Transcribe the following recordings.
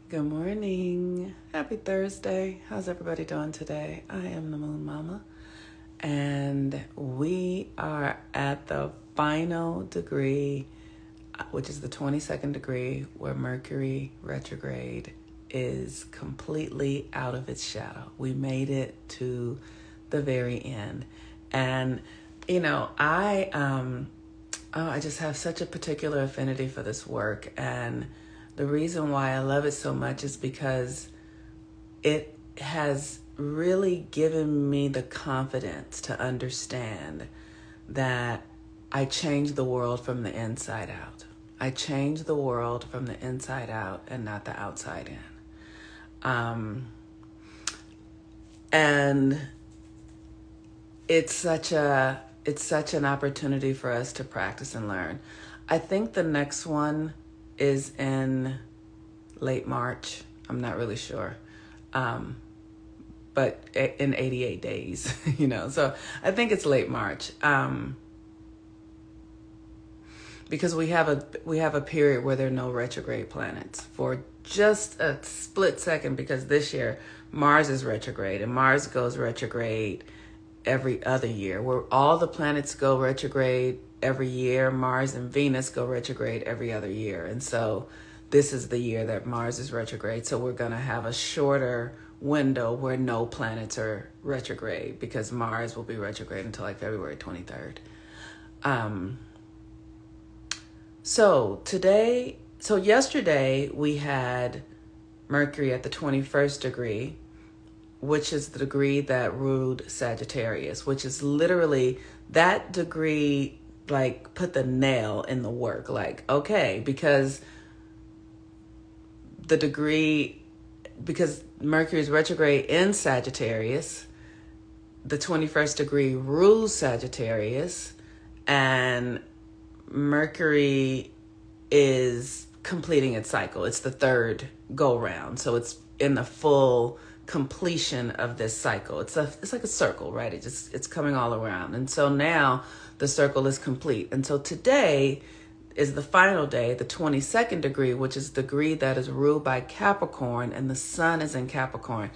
Good morning. Happy Thursday. How's everybody doing today? I am the Moon Mama, and we are at the final degree, which is the 22nd degree, where Mercury Retrograde is completely out of its shadow. We made it to the very end. And, I just have such a particular affinity for this work, and the reason why I love it so much is because it has really given me the confidence to understand that I change the world from the inside out. I change the world from the inside out and not the outside in. And it's such an opportunity for us to practice and learn. I think the next one is in late March. I'm not really sure. But in 88 days, so I think it's late March. Because we have a period where there are no retrograde planets for just a split second, because this year Mars is retrograde, and Mars goes retrograde every other year. Where all the planets go retrograde every year, Mars and Venus go retrograde every other year. And so this is the year that Mars is retrograde. So we're going to have a shorter window where no planets are retrograde, because Mars will be retrograde until like February 23rd. So yesterday we had Mercury at the 21st degree, which is the degree that ruled Sagittarius, which is literally that degree, like, put the nail in the work. Like, okay, because Mercury is retrograde in Sagittarius, the 21st degree rules Sagittarius, and Mercury is completing its cycle. It's the third go round. So it's in the full completion of this cycle. It's like a circle, right? It's coming all around. And so now the circle is complete. And so today is the final day, the 22nd degree, which is the degree that is ruled by Capricorn, and the sun is in Capricorn.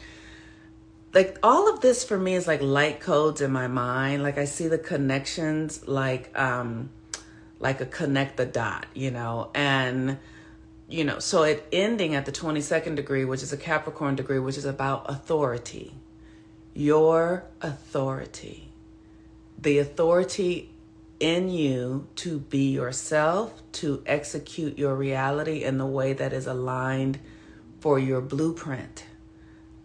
Like, all of this for me is like light codes in my mind. Like, I see the connections like a connect the dot, and so it ending at the 22nd degree, which is a Capricorn degree, which is about authority. Your authority. The authority in you to be yourself, to execute your reality in the way that is aligned for your blueprint.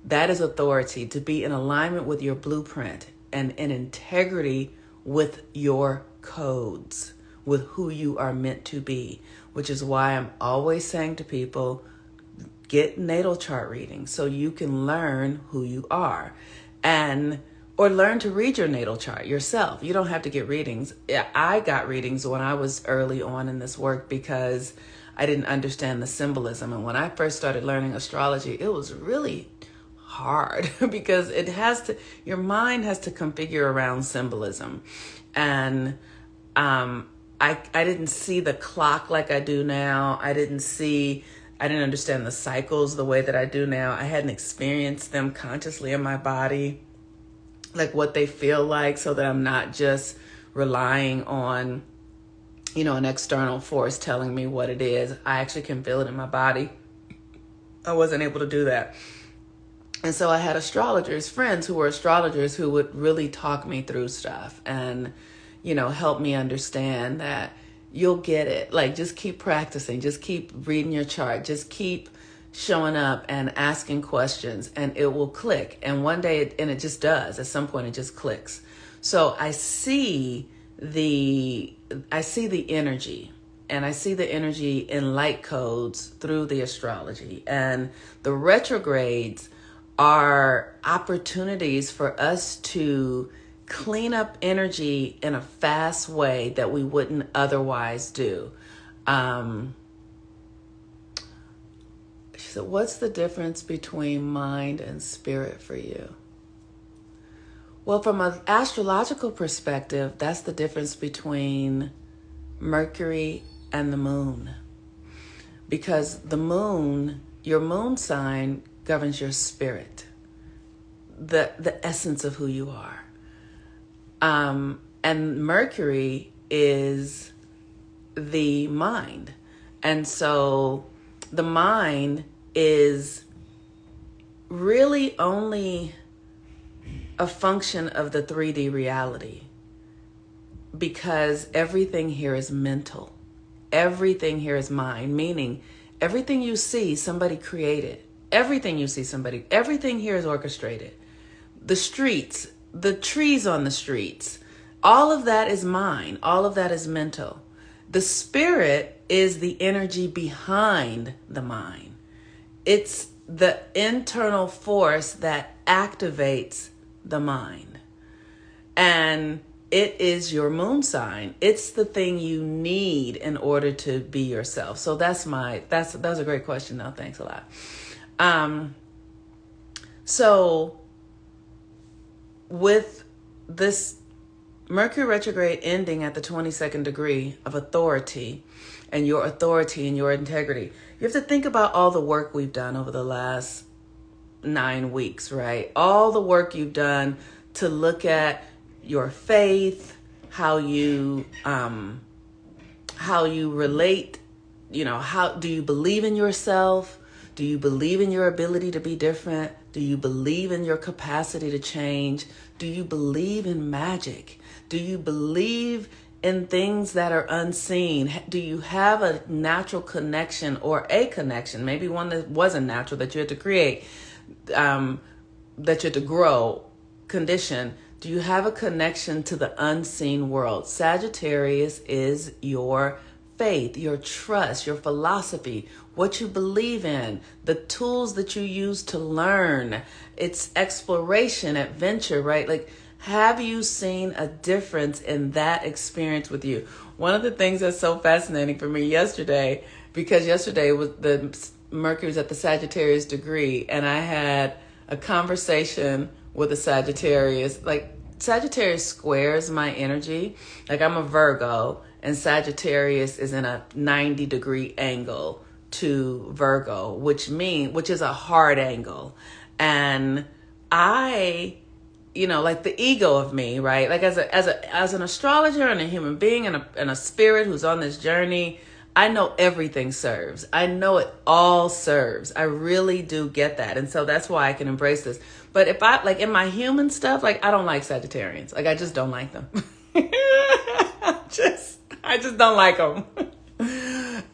That is authority, to be in alignment with your blueprint and in integrity with your codes, with who you are meant to be, which is why I'm always saying to people, get natal chart readings so you can learn who you are, or learn to read your natal chart yourself. You don't have to get readings. I got readings when I was early on in this work because I didn't understand the symbolism. And when I first started learning astrology, it was really hard because your mind has to configure around symbolism. And I didn't see the clock like I do now. I didn't understand the cycles the way that I do now. I hadn't experienced them consciously in my body, like what they feel like, so that I'm not just relying on, an external force telling me what it is. I actually can feel it in my body. I wasn't able to do that. And so I had friends who were astrologers, who would really talk me through stuff and help me understand that you'll get it. Like, just keep practicing. Just keep reading your chart. Just keep showing up and asking questions, and it will click. And one day, it just does. At some point, it just clicks. So I see the energy, and I see the energy in light codes through the astrology. And the retrogrades are opportunities for us to clean up energy in a fast way that we wouldn't otherwise do. She said, what's the difference between mind and spirit for you? Well, from an astrological perspective, that's the difference between Mercury and the moon. Because the moon your moon sign governs your spirit, the essence of who you are. And Mercury is the mind. And so the mind is really only a function of the 3D reality, because everything here is mental. Everything here is mind, meaning everything you see, somebody created. Everything here is orchestrated. The streets, the trees on the streets, all of that is mind. All of that is mental. The spirit is the energy behind the mind. It's the internal force that activates the mind. And it is your moon sign. It's the thing you need in order to be yourself. So that's a great question though. Thanks a lot. So with this Mercury retrograde ending at the 22nd degree of authority and your integrity, you have to think about all the work we've done over the last 9 weeks, right? All the work you've done to look at your faith, how you relate, how do you believe in yourself? Do you believe in your ability to be different? Do you believe in your capacity to change? Do you believe in magic? Do you believe in things that are unseen? Do you have a natural connection or a connection, maybe one that wasn't natural that you had to create, that you had to grow, condition? Do you have a connection to the unseen world? Sagittarius is your faith, your trust, your philosophy, what you believe in, the tools that you use to learn. It's exploration, adventure, right? Like, have you seen a difference in that experience with you? One of the things that's so fascinating for me yesterday, because yesterday was the Mercury was at the Sagittarius degree, and I had a conversation with a Sagittarius. Like, Sagittarius squares my energy. Like, I'm a Virgo, and Sagittarius is in a 90-degree angle to Virgo, which is a hard angle. And I, like the ego of me, right? Like as an astrologer and a human being and a spirit who's on this journey, I know everything serves. I know it all serves. I really do get that. And so that's why I can embrace this. But if I, like in my human stuff, like I don't like Sagittarians. Like I just don't like them. I just don't like them.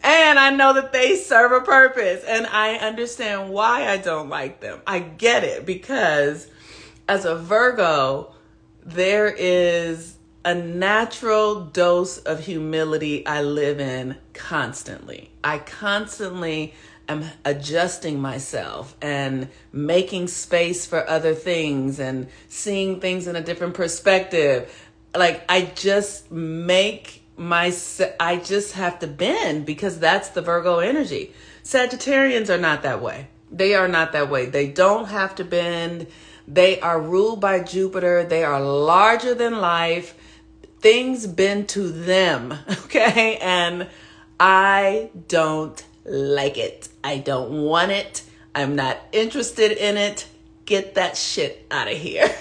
And I know that they serve a purpose, and I understand why I don't like them. I get it, because as a Virgo, there is a natural dose of humility I live in constantly. I constantly am adjusting myself and making space for other things and seeing things in a different perspective. Like I just have to bend, because that's the Virgo energy. Sagittarians are not that way. They are not that way. They don't have to bend. They are ruled by Jupiter. They are larger than life. Things bend to them. Okay. And I don't like it. I don't want it. I'm not interested in it. Get that shit out of here.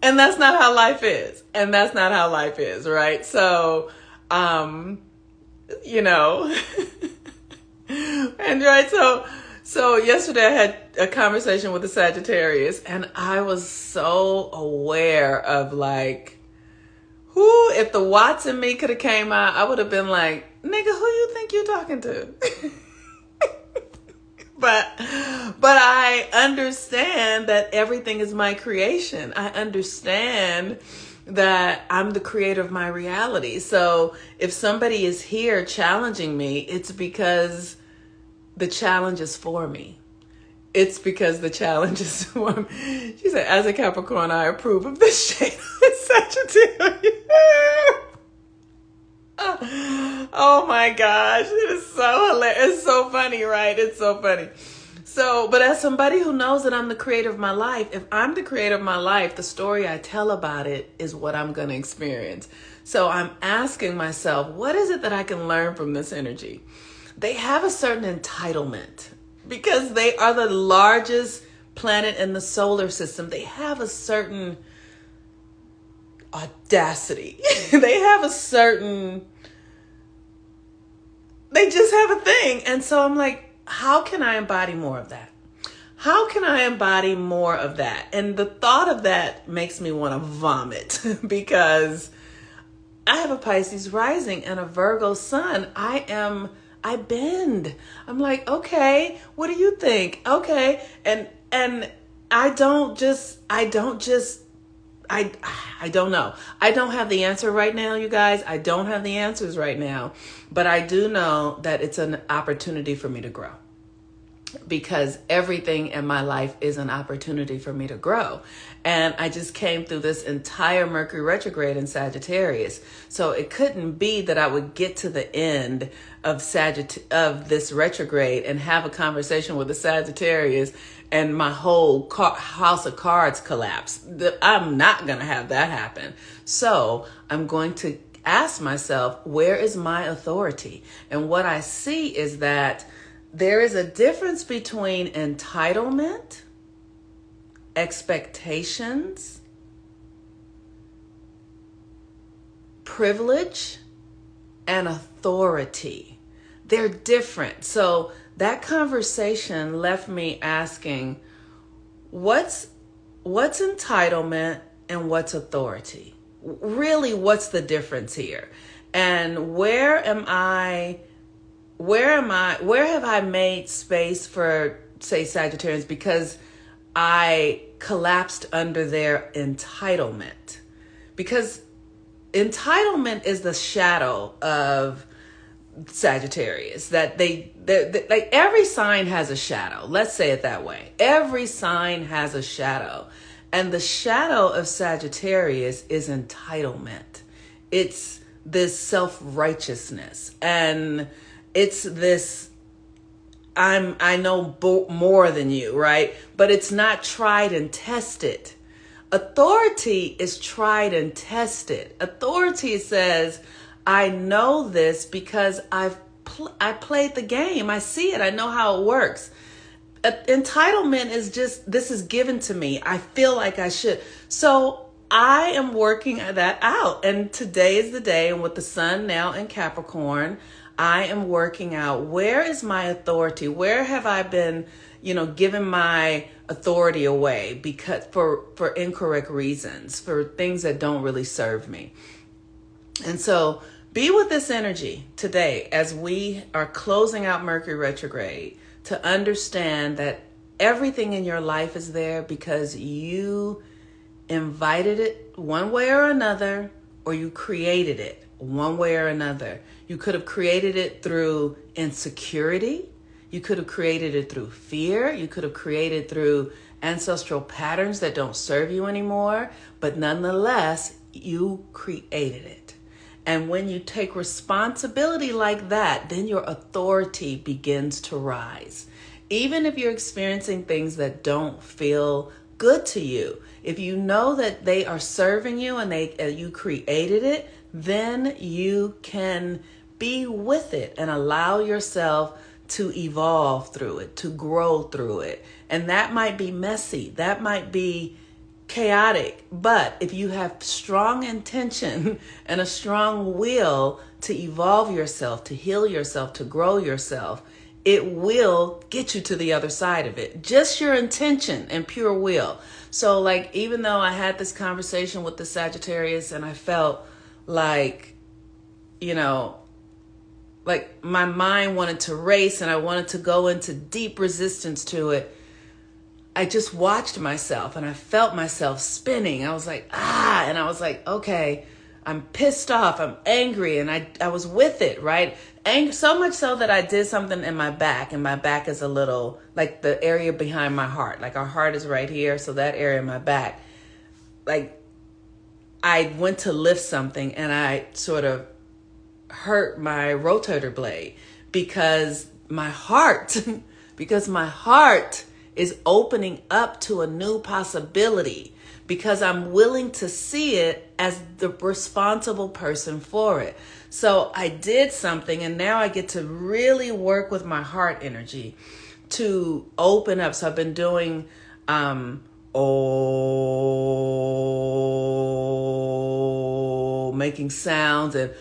And that's not how life is. Right? So, and right. So yesterday I had a conversation with a Sagittarius, and I was so aware of like, if the Watts in me could have came out, I would have been like, nigga, who you think you talking to? But I understand that everything is my creation. I understand that I'm the creator of my reality. So if somebody is here challenging me, it's because the challenge is for me. It's because the challenge is for me. She said, as a Capricorn, I approve of this shade of Sagittarius. Oh my gosh, it is so hilarious. It's so funny, right? It's so funny. So, but as somebody who knows that I'm the creator of my life, if I'm the creator of my life, the story I tell about it is what I'm going to experience. So I'm asking myself, what is it that I can learn from this energy? They have a certain entitlement because they are the largest planet in the solar system. They have a certain audacity. They have a certain, they just have a thing. And so I'm like, how can I embody more of that? How can I embody more of that? And the thought of that makes me want to vomit because I have a Pisces rising and a Virgo sun. I bend. I'm like, okay, what do you think? Okay. And I don't know. I don't have the answer right now, you guys. I don't have the answers right now, but I do know that it's an opportunity for me to grow. Because everything in my life is an opportunity for me to grow. And I just came through this entire Mercury retrograde in Sagittarius. So it couldn't be that I would get to the end of this retrograde and have a conversation with a Sagittarius and my whole house of cards collapse. I'm not going to have that happen. So I'm going to ask myself, where is my authority? And what I see is that there is a difference between entitlement, expectations, privilege, and authority. They're different. So that conversation left me asking, what's entitlement and what's authority? Really, what's the difference here? And where have I made space for, say, Sagittarians because I collapsed under their entitlement? Because entitlement is the shadow of Sagittarius, that they like every sign has a shadow. Let's say it that way. Every sign has a shadow. And the shadow of Sagittarius is entitlement. It's this self-righteousness. And it's this, I know more than you, right? But it's not tried and tested. Authority is tried and tested. Authority says, I know this because I played the game. I see it. I know how it works. Entitlement is just, this is given to me. I feel like I should. So I am working that out. And today is the day. And with the sun now in Capricorn, I am working out, where is my authority? Where have I been, giving my authority away because for incorrect reasons, for things that don't really serve me? And so be with this energy today as we are closing out Mercury retrograde, to understand that everything in your life is there because you invited it one way or another, or you created it one way or another. You could have created it through insecurity. You could have created it through fear. You could have created through ancestral patterns that don't serve you anymore. But nonetheless, you created it. And when you take responsibility like that, then your authority begins to rise. Even if you're experiencing things that don't feel good to you, if you know that they are serving you and you created it, then you can be with it and allow yourself to evolve through it, to grow through it. And that might be messy. That might be chaotic. But if you have strong intention and a strong will to evolve yourself, to heal yourself, to grow yourself, it will get you to the other side of it. Just your intention and pure will. So like, even though I had this conversation with the Sagittarius and I felt like, like my mind wanted to race and I wanted to go into deep resistance to it, I just watched myself and I felt myself spinning. I was like, and I was like, okay, I'm pissed off. I'm angry. And I was with it, right? So much so that I did something in my back, and my back is a little like the area behind my heart. Like our heart is right here. So that area in my back, like I went to lift something and I sort of hurt my rotator blade because my heart is opening up to a new possibility, because I'm willing to see it as the responsible person for it. So I did something, and now I get to really work with my heart energy to open up. So I've been doing making sounds and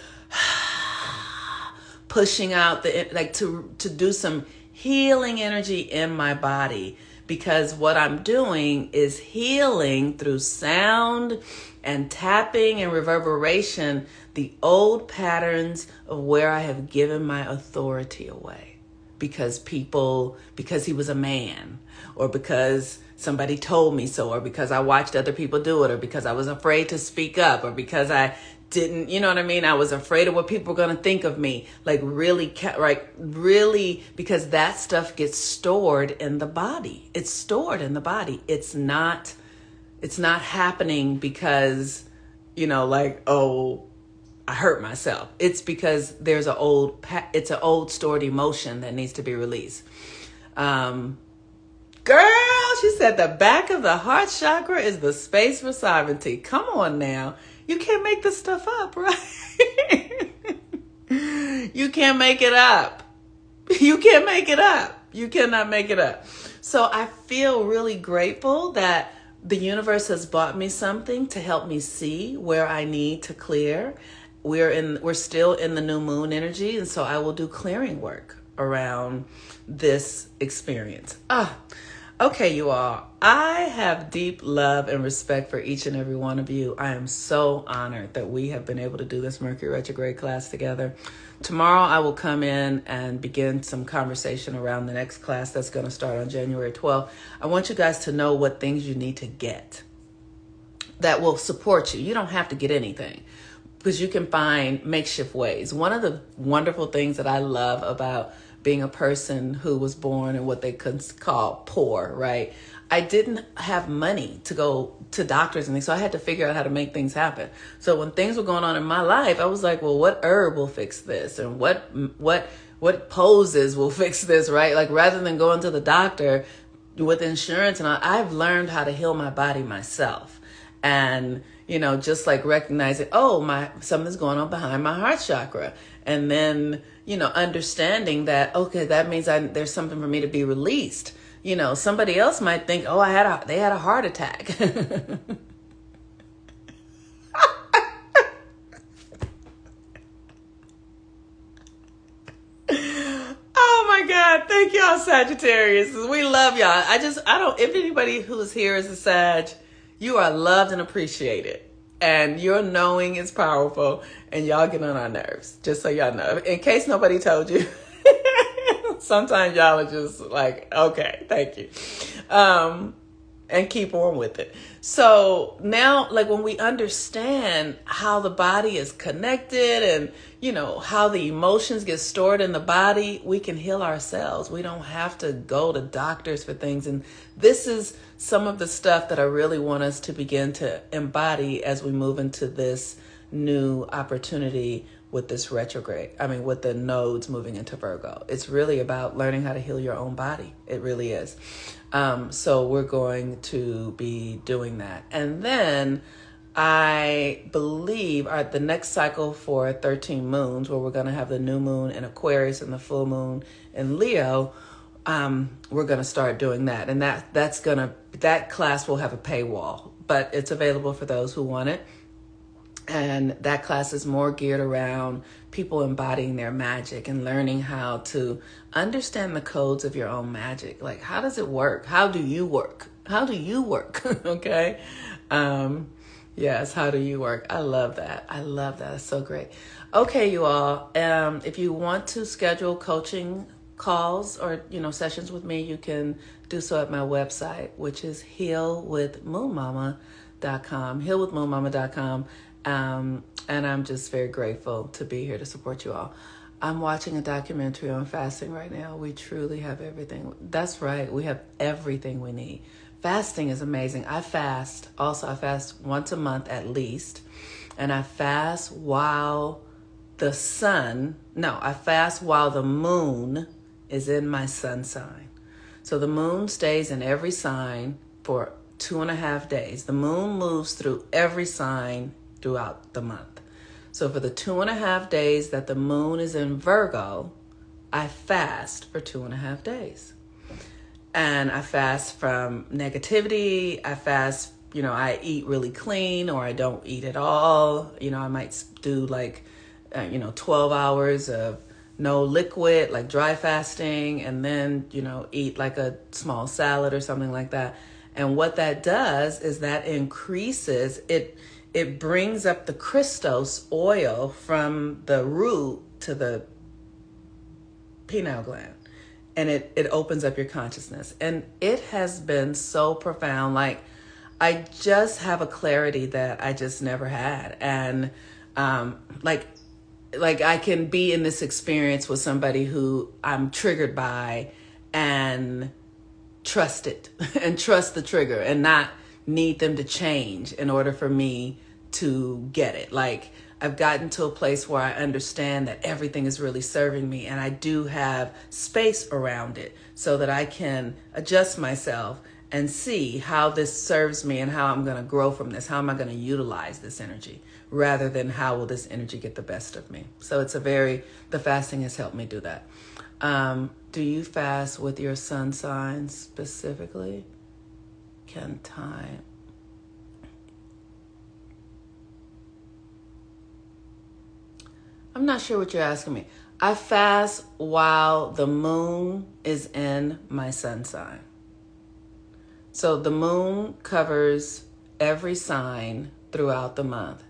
pushing out to do some healing energy in my body, because what I'm doing is healing through sound and tapping and reverberation the old patterns of where I have given my authority away because he was a man, or because somebody told me so, or because I watched other people do it, or because I was afraid to speak up, or because I didn't, you know what I mean? I was afraid of what people were going to think of me. Really, because that stuff gets stored in the body. It's stored in the body. It's not happening because, I hurt myself. It's because there's it's an old stored emotion that needs to be released. Girl, she said the back of the heart chakra is the space for sovereignty. Come on now. You can't make this stuff up, right? You can't make it up. You can't make it up. You cannot make it up. So I feel really grateful that the universe has brought me something to help me see where I need to clear. We're still in the new moon energy, and so I will do clearing work around this experience. Okay, you all. I have deep love and respect for each and every one of you. I am so honored that we have been able to do this Mercury Retrograde class together. Tomorrow I will come in and begin some conversation around the next class that's going to start on January 12th. I want you guys to know what things you need to get that will support you. You don't have to get anything, because you can find makeshift ways. One of the wonderful things that I love about being a person who was born in what they could call poor, right? I didn't have money to go to doctors and things, so I had to figure out how to make things happen. So when things were going on in my life, I was like, well, what herb will fix this? And what poses will fix this, right? Like, rather than going to the doctor with insurance, and I've learned how to heal my body myself. And, just like recognizing, something's going on behind my heart chakra. And then, understanding that, okay, that means there's something for me to be released. Somebody else might think, they had a heart attack. Oh my God. Thank y'all, Sagittarius. We love y'all. If anybody who's here is a Sag, you are loved and appreciated. And your knowing is powerful, and y'all get on our nerves, just so y'all know. In case nobody told you, sometimes y'all are just like, okay, thank you. And keep on with it. So now, when we understand how the body is connected and, how the emotions get stored in the body, we can heal ourselves. We don't have to go to doctors for things. And this is some of the stuff that I really want us to begin to embody as we move into this new opportunity with this retrograde. With the nodes moving into Virgo. It's really about learning how to heal your own body. It really is. So we're going to be doing that. And then I believe the next cycle for 13 moons, where we're going to have the new moon in Aquarius and the full moon in Leo, we're going to start doing that. And that class will have a paywall, but it's available for those who want it. And that class is more geared around people embodying their magic and learning how to understand the codes of your own magic. Like, how does it work? How do you work? How do you work? Okay. Yes. How do you work? I love that. I love that. It's so great. Okay, you all. If you want to schedule coaching calls or, sessions with me, you can do so at my website, which is healwithmoonmama.com, healwithmoonmama.com. And I'm just very grateful to be here to support you all. I'm watching a documentary on fasting right now. We truly have everything. That's right. We have everything we need. Fasting is amazing. I fast. Also, I fast once a month at least. And I fast while I fast while the moon is in my sun sign. So the moon stays in every sign for 2.5 days. The moon moves through every sign throughout the month. So for the 2.5 days that the moon is in Virgo, I fast for 2.5 days. And I fast from negativity. I fast, I eat really clean, or I don't eat at all. I might do 12 hours of no liquid, like dry fasting, and then, eat like a small salad or something like that. And what that does is that increases, it brings up the Christos oil from the root to the pineal gland. And it opens up your consciousness. And it has been so profound. Like, I just have a clarity that I just never had. And like I can be in this experience with somebody who I'm triggered by and trust it and trust the trigger and not need them to change in order for me to get it. Like, I've gotten to a place where I understand that everything is really serving me, and I do have space around it so that I can adjust myself and see how this serves me and how I'm going to grow from this. How am I going to utilize this energy rather than how will this energy get the best of me? So the fasting has helped me do that. Do you fast with your sun sign specifically? Can time? I'm not sure what you're asking me. I fast while the moon is in my sun sign. So the moon covers every sign throughout the month.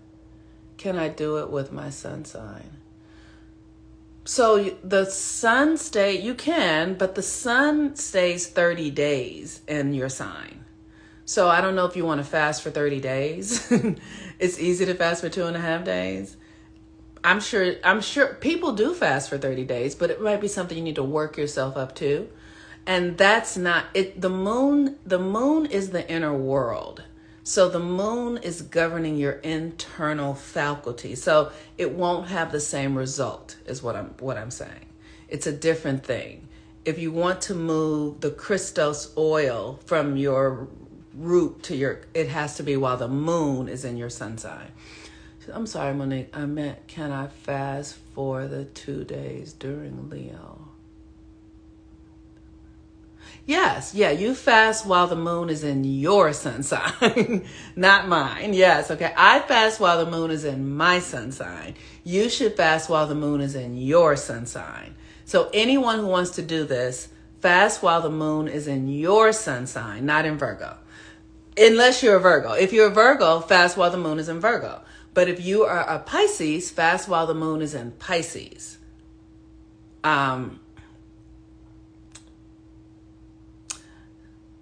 Can I do it with my sun sign? So the sun you can, but the sun stays 30 days in your sign. So I don't know if you want to fast for 30 days. It's easy to fast for 2.5 days. I'm sure people do fast for 30 days, but it might be something you need to work yourself up to. And that's not it. The moon is the inner world. So the moon is governing your internal faculty. So it won't have the same result is what I'm saying. It's a different thing. If you want to move the Christos oil from your root to it has to be while the moon is in your sun sign. I'm sorry, Monique. I meant, can I fast for the 2 days during Leo? Yes. Yeah, you fast while the moon is in your sun sign, not mine. Yes. Okay. I fast while the moon is in my sun sign. You should fast while the moon is in your sun sign. So anyone who wants to do this, fast while the moon is in your sun sign, not in Virgo. Unless you're a Virgo. If you're a Virgo, fast while the moon is in Virgo. But if you are a Pisces, fast while the moon is in Pisces.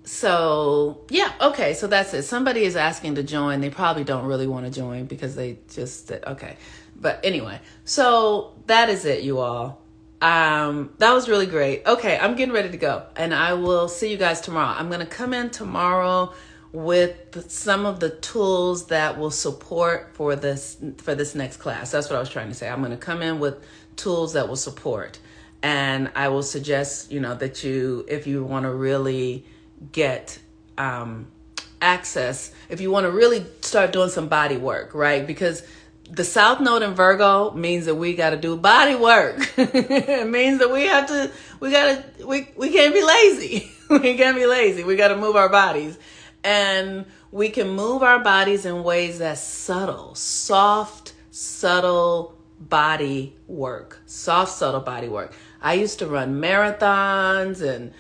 So, yeah, okay, so that's it. Somebody is asking to join. They probably don't really want to join because they just, okay. But anyway, so that is it, you all. That was really great. Okay, I'm getting ready to go, and I will see you guys tomorrow. I'm going to come in tomorrow with some of the tools that will support for this next class. That's what I was trying to say. I'm going to come in with tools that will support, and I will suggest, that if you want to really get access, if you want to really start doing some body work, right? Because the South Node in Virgo means that we got to do body work. It means that we can't be lazy. We can't be lazy. We got to move our bodies. And we can move our bodies in ways that's subtle, soft, subtle body work. Soft, subtle body work. I used to run marathons and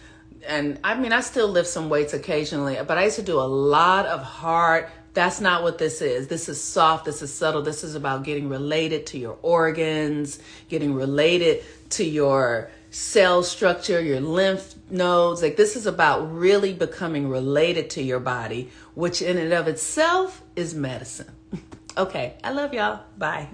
I mean, I still lift some weights occasionally, but I used to do a lot of hard. That's not what this is. This is soft. This is subtle. This is about getting related to your organs, getting related to your cell structure, your lymph nodes. Like, this is about really becoming related to your body, which in and of itself is medicine. Okay. I love y'all. Bye.